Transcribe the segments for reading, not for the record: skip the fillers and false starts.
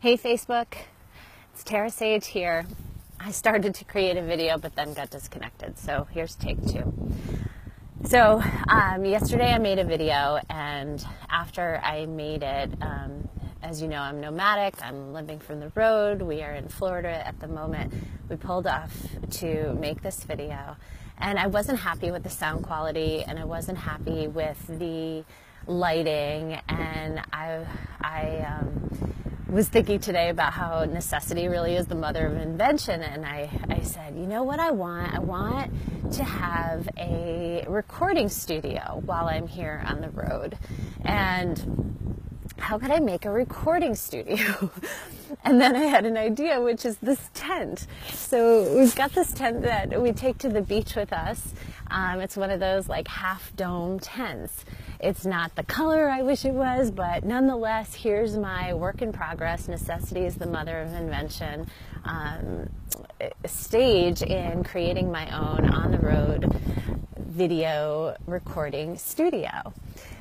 Hey Facebook, it's Tara Sage here. I started to create a video but then got disconnected, so here's take two. So yesterday I made a video, and after I made it, as you know, I'm nomadic, I'm living from the road, we are in Florida at the moment. We pulled off to make this video, and I wasn't happy with the sound quality, and I wasn't happy with the lighting, and I was thinking today about how necessity really is the mother of invention, and I said, you know what I want? I want to have a recording studio while I'm here on the road. And how could I make a recording studio? And then I had an idea, which is this tent. So we've got this tent that we take to the beach with us. It's one of those like half dome tents. It's not the color I wish it was, but nonetheless, here's my work in progress. Necessity is the mother of invention stage in creating my own on the road video recording studio.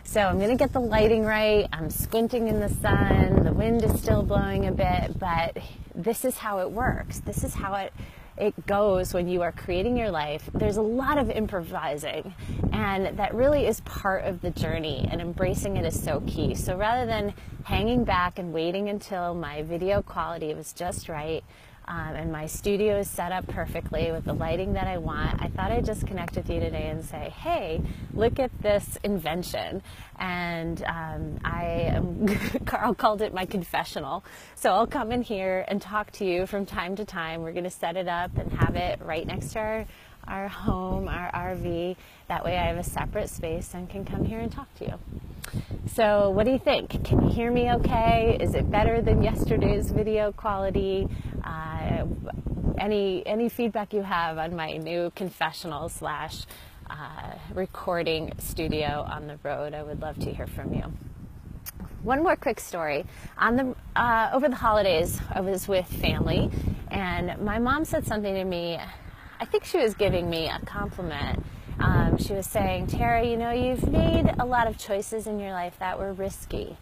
So I'm going to get the lighting right. I'm squinting in the sun. The wind is still blowing a bit, but this is how it works. This is how it goes when you are creating your life. There's a lot of improvising, and that really is part of the journey, and embracing it is so key. So rather than hanging back and waiting until my video quality was just right, and my studio is set up perfectly with the lighting that I want, I thought I'd just connect with you today and say, hey, look at this invention. And Carl called it my confessional. So I'll come in here and talk to you from time to time. We're going to set it up and have it right next to our home, our RV. That way I have a separate space and can come here and talk to you. So what do you think? Can you hear me okay? Is it better than yesterday's video quality? Any feedback you have on my new confessional slash recording studio on the road, I would love to hear from you. One more quick story. Over the holidays, I was with family, and my mom said something to me. I think she was giving me a compliment. She was saying, Tara, you know, you've made a lot of choices in your life that were risky.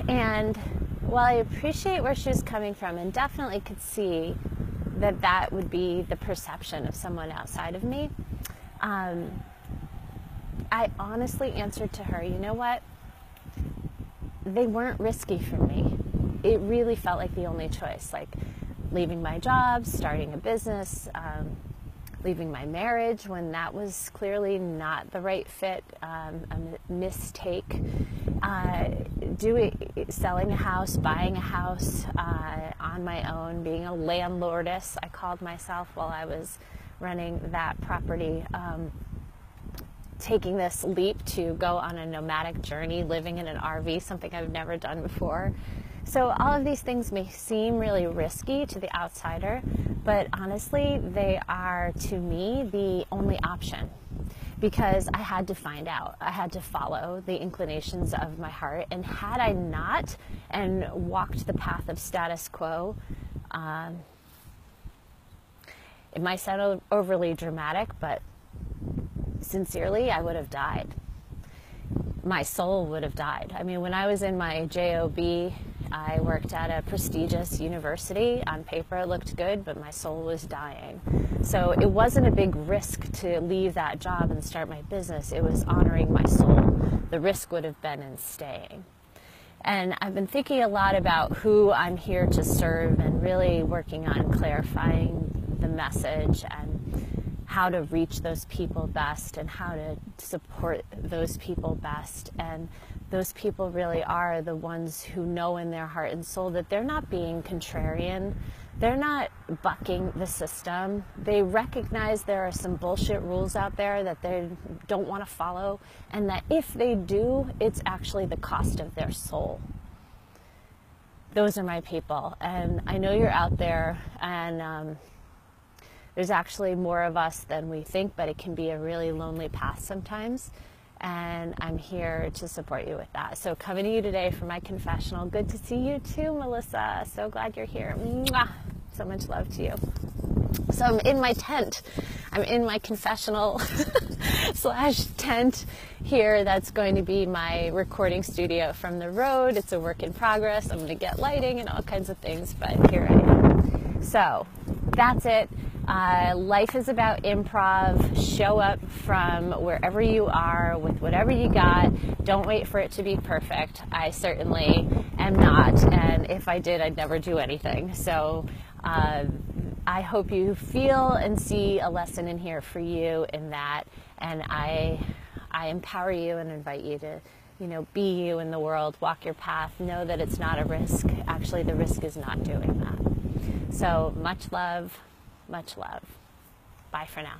And while I appreciate where she was coming from and definitely could see that that would be the perception of someone outside of me, I honestly answered to her, you know what? They weren't risky for me. It really felt like the only choice, like leaving my job, starting a business, leaving my marriage when that was clearly not the right fit, a mistake, selling a house, buying a house on my own, being a landlordess, I called myself while I was running that property, taking this leap to go on a nomadic journey, living in an RV, something I've never done before. So all of these things may seem really risky to the outsider, but honestly, they are, to me, the only option, because I had to find out. I had to follow the inclinations of my heart, and had I not and walked the path of status quo, it might sound overly dramatic, but sincerely, I would have died. My soul would have died. I mean, when I was in my JOB, I worked at a prestigious university. On paper, it looked good, but my soul was dying. So it wasn't a big risk to leave that job and start my business. It was honoring my soul. The risk would have been in staying. And I've been thinking a lot about who I'm here to serve, and really working on clarifying the message and how to reach those people best and how to support those people best. And those people really are the ones who know in their heart and soul that they're not being contrarian. They're not bucking the system. They recognize there are some bullshit rules out there that they don't want to follow, and that if they do, it's actually the cost of their soul. Those are my people, and I know you're out there, and there's actually more of us than we think, but it can be a really lonely path sometimes. And I'm here to support you with that. So coming to you today for my confessional. Good to see you too, Melissa. So glad you're here. Mwah! So much love to you. So I'm in my tent. I'm in my confessional slash tent here. That's going to be my recording studio from the road. It's a work in progress. I'm going to get lighting and all kinds of things, but here I am. So that's it. Life is about improv. Show up from wherever you are with whatever you got. Don't wait for it to be perfect. I certainly am not, and if I did, I'd never do anything. So I hope you feel and see a lesson in here for you in that, and I empower you and invite you to, be you in the world, walk your path, know that it's not a risk. Actually, the risk is not doing that. So much love, much love. Bye for now.